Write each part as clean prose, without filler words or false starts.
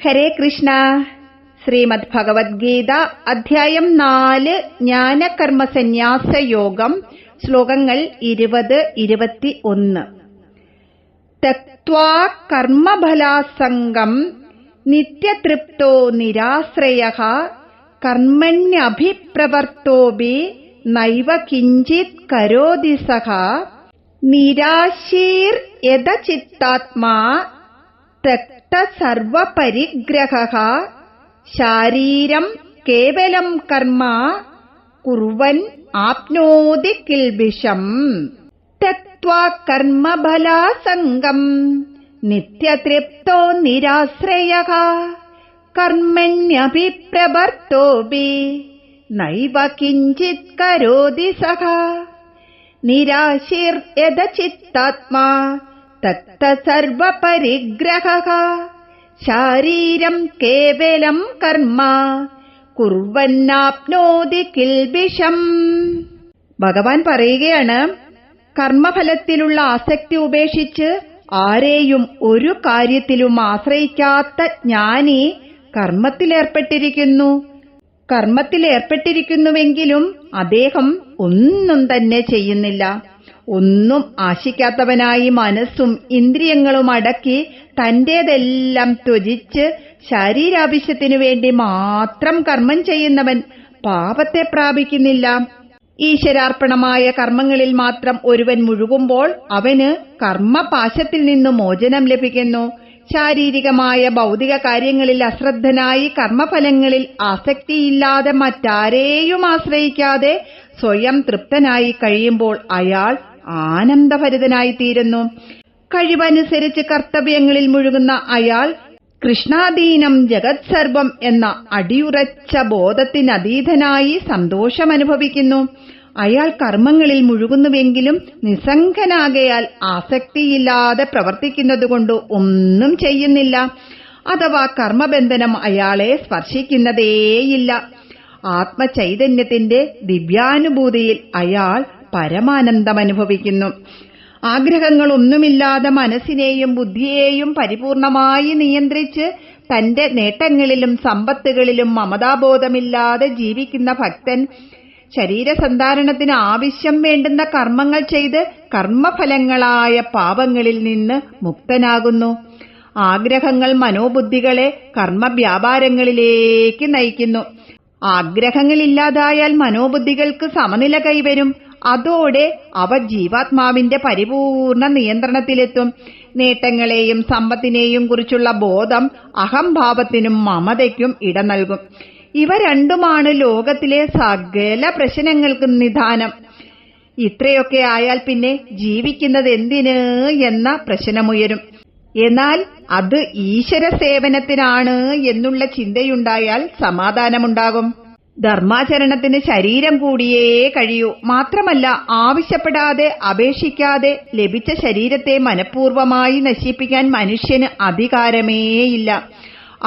ഹരേ കൃഷ്ണ. ശ്രീമദ് ഭഗവത്ഗീത അധ്യായം 4 ജ്ഞാനകർമ്മ സന്യാസ യോഗം ശ്ലോകങ്ങൾ 20-21. തക്ത്വാ കർമ്മഫലാസംഗം നിത്യതൃപ്തോ നിരാശ്രയഃ കർമ്മണ്യഭിപ്രവർത്തോപി നൈവ കിഞ്ചിത് കരോതി സഃ നിരാശീർ യദചിത്താത്മാ തക്ത സർവപരിഗ്രഹഃ ശാരീരം കേവലം കർമ്മ കുർവൻ ആപ്നോതി കിൽബിഷം. തക്ത്വാ കർമ്മഫലാസംഗം നിത്യതൃപ്തോ നിരാശ്രയഃ കർമ്മണ്യഭിപ്രവർത്തോപി നൈവ കിഞ്ചിത് കരോതി സഃ നിരാശീർ യദചിത്താത്മാ തക്ത സർവപരിഗ്രഹഃ ശാരീരം കേവലം കർമ്മ കുർവന്നാപ്നോതി കിൽബിഷം. ഭഗവാൻ പറയുകയാണ്, കർമ്മഫലത്തിലുള്ള ആസക്തി ഉപേക്ഷിച്ച് ആരെയും ഒരു കാര്യത്തിലും ആശ്രയിക്കാത്ത ജ്ഞാനി കർമ്മത്തിലേർപ്പെട്ടിരിക്കുന്നുവെങ്കിലും അദ്ദേഹം ഒന്നും തന്നെ ചെയ്യുന്നില്ല. ഒന്നും ആശിക്കാത്തവനായി മനസ്സും ഇന്ദ്രിയങ്ങളും അടക്കി തന്റേതെല്ലാം ത്യജിച്ച് ശരീരാവശ്യത്തിനു വേണ്ടി മാത്രം കർമ്മം ചെയ്യുന്നവൻ പാപത്തെ പ്രാപിക്കുന്നില്ല. ഈശ്വരാർപ്പണമായ കർമ്മങ്ങളിൽ മാത്രം ഒരുവൻ മുഴുകുമ്പോൾ അവന് കർമ്മപാശത്തിൽ നിന്ന് മോചനം ലഭിക്കുന്നു. ശാരീരികമായ ഭൗതിക കാര്യങ്ങളിൽ അശ്രദ്ധനായി കർമ്മഫലങ്ങളിൽ ആസക്തിയില്ലാതെ മറ്റാരെയും ആശ്രയിക്കാതെ സ്വയം തൃപ്തനായി കഴിയുമ്പോൾ അയാൾ ആനന്ദഭരിതനായിത്തീരുന്നു. കഴിവനുസരിച്ച് കർത്തവ്യങ്ങളിൽ മുഴുകുന്ന അയാൾ കൃഷ്ണാധീനം ജഗത് സർവം എന്ന അടിയുറച്ച ബോധത്തിനതീതനായി സന്തോഷമനുഭവിക്കുന്നു. അയാൾ കർമ്മങ്ങളിൽ മുഴുകുന്നുവെങ്കിലും നിസ്സംഗനാകയാൽ ആസക്തിയില്ലാതെ പ്രവർത്തിക്കുന്നതുകൊണ്ട് ഒന്നും ചെയ്യുന്നില്ല. അഥവാ കർമ്മബന്ധനം അയാളെ സ്പർശിക്കുന്നതേയില്ല. ആത്മചൈതന്യത്തിന്റെ ദിവ്യാനുഭൂതിയിൽ അയാൾ പരമാനന്ദമനുഭവിക്കുന്നു. ആഗ്രഹങ്ങളൊന്നുമില്ലാതെ മനസ്സിനെയും ബുദ്ധിയെയും പരിപൂർണമായി നിയന്ത്രിച്ച് തന്റെ നേട്ടങ്ങളിലും സമ്പത്തുകളിലും മമതാബോധമില്ലാതെ ജീവിക്കുന്ന ഭക്തൻ ശരീരസന്ധാരണത്തിന് ആവശ്യം വേണ്ടുന്ന കർമ്മങ്ങൾ ചെയ്ത് കർമ്മഫലങ്ങളായ പാപങ്ങളിൽ നിന്ന് മുക്തനാകുന്നു. ആഗ്രഹങ്ങൾ മനോബുദ്ധികളെ കർമ്മവ്യാപാരങ്ങളിലേക്ക് നയിക്കുന്നു. ആഗ്രഹങ്ങളില്ലാതായാൽ മനോബുദ്ധികൾക്ക് സമനില കൈവരും. അതോടെ അവ ജീവാത്മാവിന്റെ പരിപൂർണ നിയന്ത്രണത്തിലെത്തും. നേട്ടങ്ങളെയും സമ്പത്തിനെയും കുറിച്ചുള്ള ബോധം അഹംഭാവത്തിനും മമതയ്ക്കും ഇട നൽകും. ഇവ രണ്ടുമാണ് ലോകത്തിലെ സകല പ്രശ്നങ്ങൾക്കും നിദാനം. ഇത്രയൊക്കെ ആയാൽ പിന്നെ ജീവിക്കുന്നത് എന്തിന് എന്ന പ്രശ്നമുയരും. എന്നാൽ അത് ഈശ്വര സേവനത്തിനാണ് എന്നുള്ള ചിന്തയുണ്ടായാൽ സമാധാനമുണ്ടാകും. ധർമാചരണത്തിന് ശരീരം കൂടിയേ കഴിയൂ. മാത്രമല്ല, ആവശ്യപ്പെടാതെ അപേക്ഷിക്കാതെ ലഭിച്ച ശരീരത്തെ മനഃപൂർവമായി നശിപ്പിക്കാൻ മനുഷ്യന് അധികാരമേയില്ല.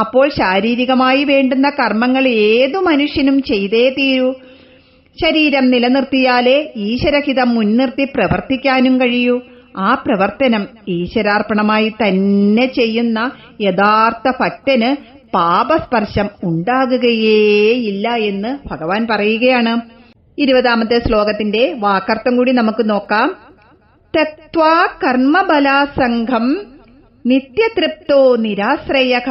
അപ്പോൾ ശാരീരികമായി വേണ്ടുന്ന കർമ്മങ്ങൾ ഏതു മനുഷ്യനും ചെയ്തേ തീരൂ. ശരീരം നിലനിർത്തിയാലേ ഈശ്വരഹിതം മുൻനിർത്തി പ്രവർത്തിക്കാനും കഴിയൂ. ആ പ്രവർത്തനം ഈശ്വരാർപ്പണമായി തന്നെ ചെയ്യുന്ന യഥാർത്ഥ ഭക്തന് പാപസ്പർശം ഉണ്ടാകുകയേയില്ല എന്ന് ഭഗവാൻ പറയുകയാണ്. 20ാമത്തെ ശ്ലോകത്തിന്റെ വാക്കർത്ഥം കൂടി നമുക്ക് നോക്കാം. തക്ത്വാ കർമ്മഫലാസംഗം നിത്യതൃപ്തോ നിരാശ്രയഃ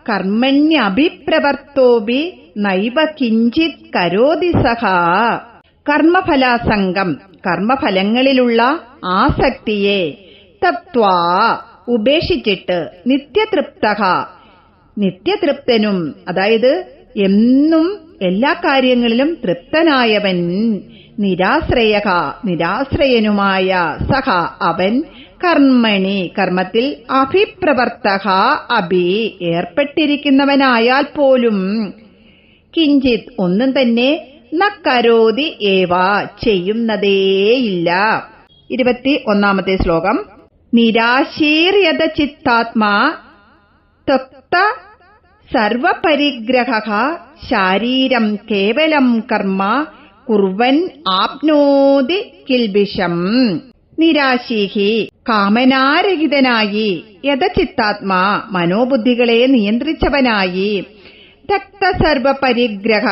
കർമ്മണ്യഭിപ്രവർത്തോപി നൈവ കിഞ്ചിത് കരോതി സഃ. കർമ്മഫലാസംഗം കർമ്മഫലങ്ങളിലുള്ള ആസക്തിയെ തക്ത്വാ ഉപേക്ഷിച്ചിട്ട് നിത്യതൃപ്തഃ നിത്യതൃപ്തനും, അതായത് എന്നും എല്ലാ കാര്യങ്ങളിലും തൃപ്തനായവൻ, നിരാശ്രയഃ നിരാശ്രയനുമായ സഹ അവൻ കർമ്മണി കർമ്മത്തിൽ അഭിപ്രവർത്തക അഭി ഏർപ്പെട്ടിരിക്കുന്നവനായാൽ പോലും കിഞ്ചിത് ഒന്നും തന്നെ ന കരോതി ഏവ ചെയ്യുന്നതേയില്ല. 21ാമത്തെ ശ്ലോകം. നിരാശീർയത ചിത്താത്മാ തക്ത സർവപരിഗ്രഹഃ ശാരീരം കേവലം കർമ്മ കുർവൻ ആപ്നോതി കിൽബിഷം. നിരാശീഹി കാമനാരഹിതനായി യഥചിത്താത്മാ മനോബുദ്ധികളെ നിയന്ത്രിച്ചവനായി തക്തസർവ പരിഗ്രഹ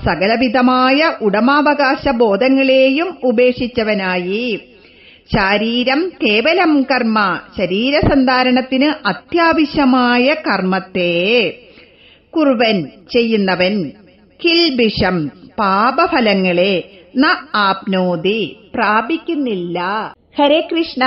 സകലവിധമായ ഉടമാവകാശ ബോധങ്ങളെയും ഉപേക്ഷിച്ചവനായി ശാരീരം കേവലം കർമ്മ ശരീരസന്ധാരണത്തിന് അത്യാവശ്യമായ കർമ്മത്തെ കുർവൻ ചെയ്യുന്നവൻ കിൽബിഷം പാപഫലങ്ങളെ ന ആപ്നോതി പ്രാപിക്കുന്നില്ല. ഹരേ കൃഷ്ണ.